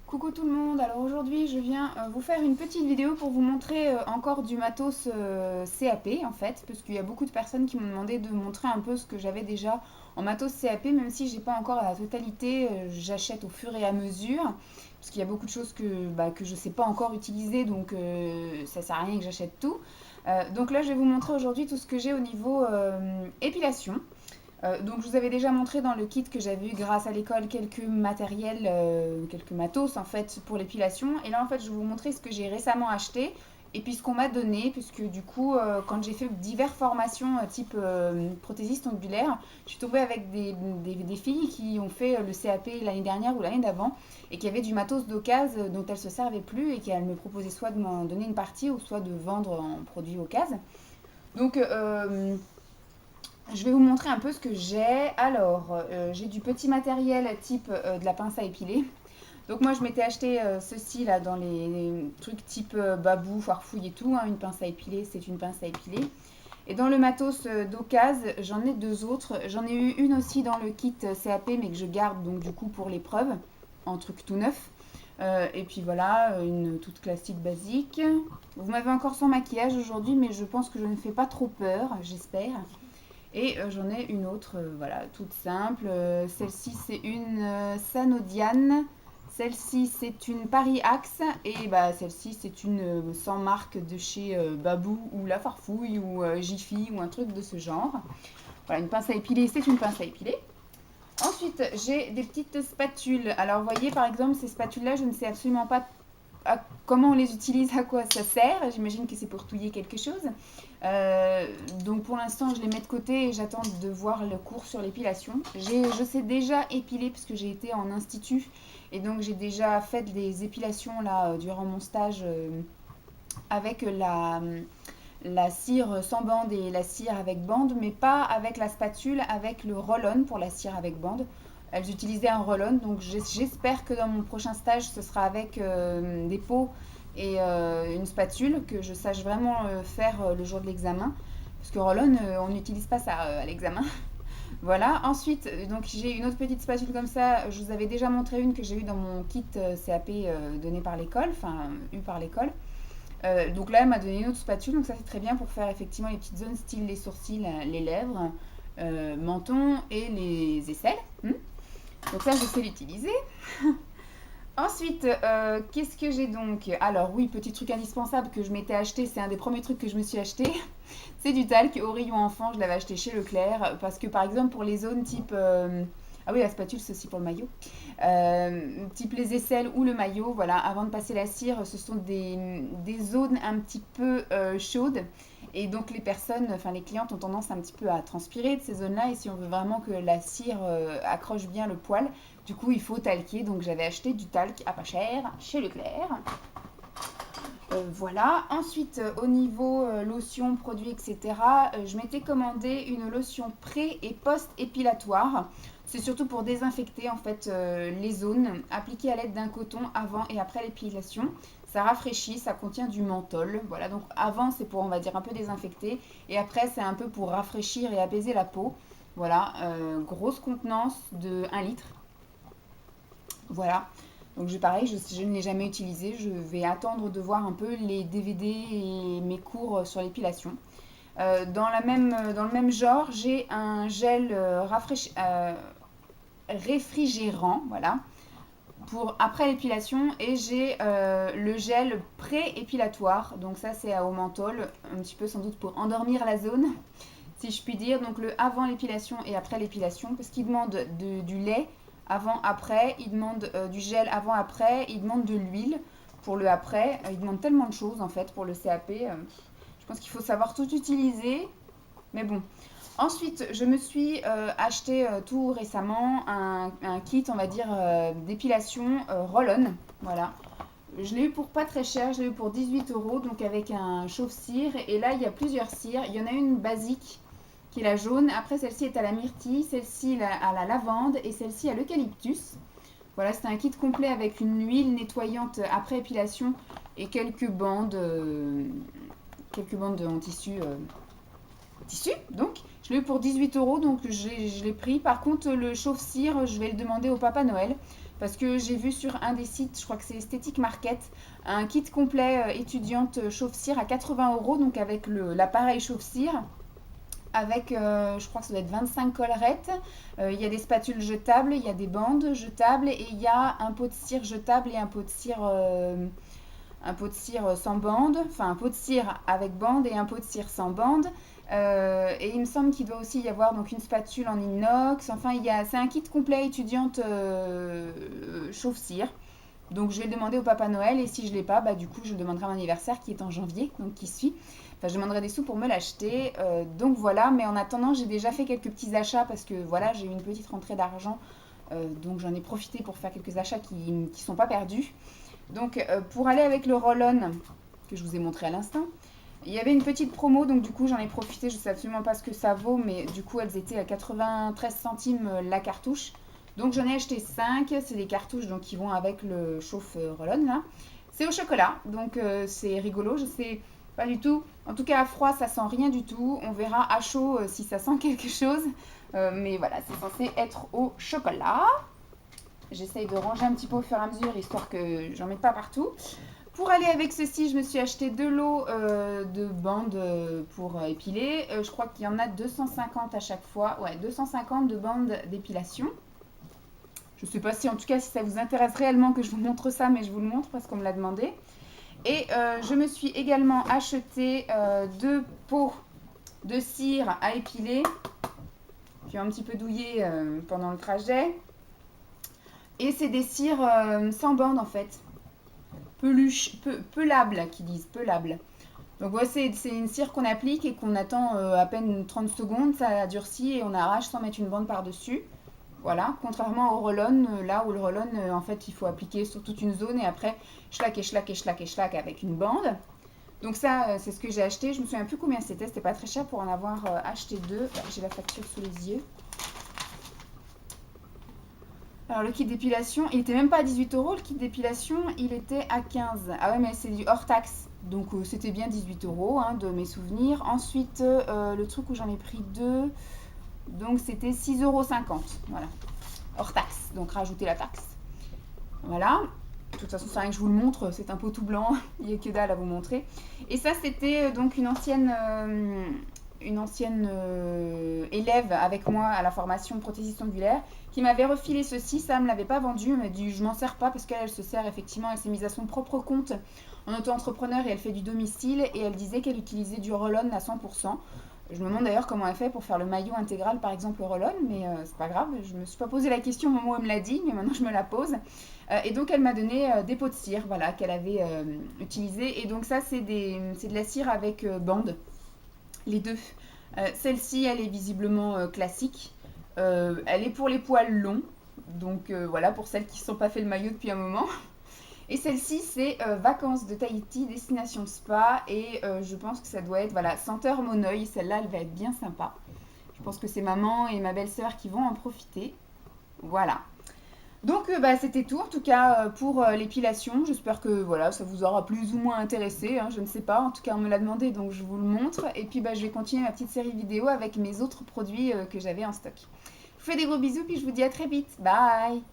Coucou tout le monde, alors aujourd'hui je viens vous faire une petite vidéo pour vous montrer encore du matos CAP en fait, parce qu'il y a beaucoup de personnes qui m'ont demandé de montrer un peu ce que j'avais déjà en matos CAP, même si j'ai pas encore la totalité, j'achète au fur et à mesure, parce qu'il y a beaucoup de choses que je sais pas encore utiliser, donc ça sert à rien que j'achète tout. Donc là je vais vous montrer aujourd'hui tout ce que j'ai au niveau épilation. Donc je vous avais déjà montré dans le kit que j'avais eu grâce à l'école quelques matériels, quelques matos en fait pour l'épilation. Et là en fait je vais vous montrer ce que j'ai récemment acheté et puis ce qu'on m'a donné, puisque du coup quand j'ai fait diverses formations type prothésiste ongulaire, je suis tombée avec des filles qui ont fait le CAP l'année dernière ou l'année d'avant et qui avaient du matos d'occasion dont elles se servaient plus et qu'elles me proposaient soit de m'en donner une partie ou soit de vendre en produit occasion. Donc je vais vous montrer un peu ce que j'ai. Alors, j'ai du petit matériel type de la pince à épiler. Donc moi, je m'étais acheté ceci là dans les trucs type babou, farfouille et tout, hein. Une pince à épiler, c'est une pince à épiler. Et dans le matos d'occasion, j'en ai deux autres. J'en ai eu une aussi dans le kit CAP, mais que je garde donc du coup pour l'épreuve, en truc tout neuf. Et puis voilà, une toute classique basique. Vous m'avez encore sans maquillage aujourd'hui, mais je pense que je ne fais pas trop peur, j'espère. Et j'en ai une autre, voilà, toute simple. Celle-ci, c'est une Sanodiane. Celle-ci, c'est une Paris Axe. Et bah, celle-ci, c'est une sans marque de chez Babou ou La Farfouille ou Jiffy ou un truc de ce genre. Voilà, une pince à épiler, c'est une pince à épiler. Ensuite, j'ai des petites spatules. Alors, vous voyez, par exemple, ces spatules-là, je ne sais absolument pas comment on les utilise, à quoi ça sert. J'imagine que c'est pour touiller quelque chose. Euh, donc pour l'instant, je les mets de côté et j'attends de voir le cours sur l'épilation. Je sais déjà épiler parce que j'ai été en institut et donc j'ai déjà fait des épilations là durant mon stage avec la cire sans bande et la cire avec bande, mais pas avec la spatule, avec le roll-on pour la cire avec bande. Elles utilisaient un roll-on, donc j'espère que dans mon prochain stage, ce sera avec des pots et une spatule, que je sache vraiment faire le jour de l'examen. Parce que roll-on, on n'utilise pas ça à l'examen. Voilà, ensuite, donc j'ai une autre petite spatule comme ça. Je vous avais déjà montré une que j'ai eue dans mon kit CAP donné par l'école, enfin eu par l'école. Donc là, elle m'a donné une autre spatule, donc ça c'est très bien pour faire effectivement les petites zones style les sourcils, les lèvres, menton et les aisselles. Donc ça, je sais l'utiliser. Ensuite, qu'est-ce que j'ai donc? Alors oui, petit truc indispensable que je m'étais acheté, c'est un des premiers trucs que je me suis acheté. C'est du talc au rayon enfant, je l'avais acheté chez Leclerc. Parce que par exemple, pour les zones type... ah oui, la spatule, c'est aussi pour le maillot. Type les aisselles ou le maillot, voilà, avant de passer la cire, ce sont des zones un petit peu chaudes. Et donc les personnes, enfin les clientes ont tendance un petit peu à transpirer de ces zones-là. Et si on veut vraiment que la cire accroche bien le poil, du coup il faut talquer. Donc j'avais acheté du talc à pas cher chez Leclerc. Voilà. Ensuite, au niveau lotion, produits, etc., je m'étais commandé une lotion pré- et post-épilatoire. C'est surtout pour désinfecter en fait les zones, appliquée à l'aide d'un coton avant et après l'épilation. Ça rafraîchit, ça contient du menthol. Voilà, donc avant c'est pour on va dire un peu désinfecter et après c'est un peu pour rafraîchir et apaiser la peau. Voilà, grosse contenance de 1 litre. Voilà. Donc pareil, je ne l'ai jamais utilisé. Je vais attendre de voir un peu les DVD et mes cours sur l'épilation. Dans le même genre, j'ai un gel réfrigérant, voilà, pour après l'épilation, et j'ai le gel pré-épilatoire. Donc ça, c'est au menthol, un petit peu sans doute pour endormir la zone, si je puis dire. Donc le avant l'épilation et après l'épilation, parce qu'il demande du lait avant-après, il demande du gel avant-après, il demande de l'huile pour le après. Il demande tellement de choses en fait pour le CAP. Je pense qu'il faut savoir tout utiliser. Mais bon. Ensuite, je me suis acheté tout récemment un kit, on va dire, d'épilation roll-on. Voilà. Je l'ai eu pour pas très cher, je l'ai eu pour 18 €, donc avec un chauffe-cire. Et là, il y a plusieurs cires. Il y en a une basique qui est la jaune. Après, celle-ci est à la myrtille, celle-ci à la lavande et celle-ci à l'eucalyptus. Voilà, c'est un kit complet avec une huile nettoyante après épilation et quelques bandes en tissu. Donc, je l'ai eu pour 18 €, donc je l'ai pris. Par contre, le chauffe-cire, je vais le demander au Papa Noël parce que j'ai vu sur un des sites, je crois que c'est Esthétique Market, un kit complet étudiante chauffe-cire à 80 euros, donc avec l'appareil chauffe-cire, avec, je crois que ça doit être 25 collerettes. Il y a des spatules jetables, il y a des bandes jetables et il y a un pot de cire jetable et un pot de cire sans bande, enfin un pot de cire avec bande et un pot de cire sans bande. Et il me semble qu'il doit aussi y avoir donc une spatule en inox. Enfin, c'est un kit complet étudiante chauffe-cire. Donc je vais le demander au Papa Noël et si je ne l'ai pas, bah, du coup je le demanderai à mon anniversaire qui est en janvier, donc qui suit. Enfin, je demanderai des sous pour me l'acheter. Donc voilà, mais en attendant, j'ai déjà fait quelques petits achats parce que voilà, j'ai eu une petite rentrée d'argent. Donc j'en ai profité pour faire quelques achats qui ne sont pas perdus. Donc pour aller avec le roll-on que je vous ai montré à l'instant, il y avait une petite promo, donc du coup j'en ai profité. Je ne sais absolument pas ce que ça vaut, mais du coup elles étaient à 93 centimes la cartouche. Donc j'en ai acheté 5, c'est des cartouches donc, qui vont avec le chauffe roll-on là. C'est au chocolat, donc c'est rigolo, je sais pas du tout. En tout cas à froid ça sent rien du tout, on verra à chaud si ça sent quelque chose. Mais voilà, c'est censé être au chocolat. J'essaye de ranger un petit peu au fur et à mesure, histoire que j'en mette pas partout. Pour aller avec ceci, je me suis acheté deux lots de bandes pour épiler. Je crois qu'il y en a 250 à chaque fois. Ouais, 250 de bandes d'épilation. Je ne sais pas si, en tout cas, si ça vous intéresse réellement que je vous montre ça, mais je vous le montre parce qu'on me l'a demandé. Et je me suis également acheté deux pots de cire à épiler, qui ont un petit peu douillé pendant le trajet. Et c'est des cires sans bande en fait. Pelables, qui disent, pelables. Donc ouais, c'est une cire qu'on applique et qu'on attend à peine 30 secondes, ça durcit et on arrache sans mettre une bande par-dessus. Voilà, contrairement au roll-on, là où le roll-on, en fait, il faut appliquer sur toute une zone et après, schlac et schlac et schlac et schlac avec une bande. Donc ça, c'est ce que j'ai acheté. Je me souviens plus combien c'était pas très cher pour en avoir acheté deux. J'ai la facture sous les yeux. Alors le kit d'épilation, il était même pas à 18 euros, le kit d'épilation, il était à 15. Ah ouais, mais c'est du hors taxe. Donc c'était bien 18 euros hein, de mes souvenirs. Ensuite, le truc où j'en ai pris deux, donc c'était 6,50 €. Voilà. Hors taxe, donc rajouter la taxe. Voilà. De toute façon, c'est rien que je vous le montre, c'est un pot tout blanc, il n'y a que dalle à vous montrer. Et ça, c'était donc une ancienne élève avec moi à la formation prothésiste ongulaire qui m'avait refilé ceci. Ça ne me l'avait pas vendu, elle m'a dit je m'en sers pas parce qu'elle se sert effectivement, elle s'est mise à son propre compte en auto-entrepreneur et elle fait du domicile et elle disait qu'elle utilisait du roll-on à 100%. Je me demande d'ailleurs comment elle fait pour faire le maillot intégral par exemple au roll-on, mais c'est pas grave, je me suis pas posé la question au moment où elle me l'a dit, mais maintenant je me la pose. Et donc elle m'a donné des pots de cire, voilà, qu'elle avait utilisé. Et donc ça c'est de la cire avec bande, les deux. Celle-ci elle est visiblement classique. Elle est pour les poils longs, donc voilà, pour celles qui ne sont pas fait le maillot depuis un moment. Et celle-ci, c'est Vacances de Tahiti, destination spa. Et je pense que ça doit être, voilà, senteur mon oeil. Celle-là, elle va être bien sympa. Je pense que c'est maman et ma belle-sœur qui vont en profiter. Voilà. Donc, bah, c'était tout, en tout cas, pour l'épilation. J'espère que voilà, ça vous aura plus ou moins intéressé. Hein, je ne sais pas. En tout cas, on me l'a demandé, donc je vous le montre. Et puis, bah, je vais continuer ma petite série vidéo avec mes autres produits que j'avais en stock. Je vous fais des gros bisous, puis je vous dis à très vite. Bye!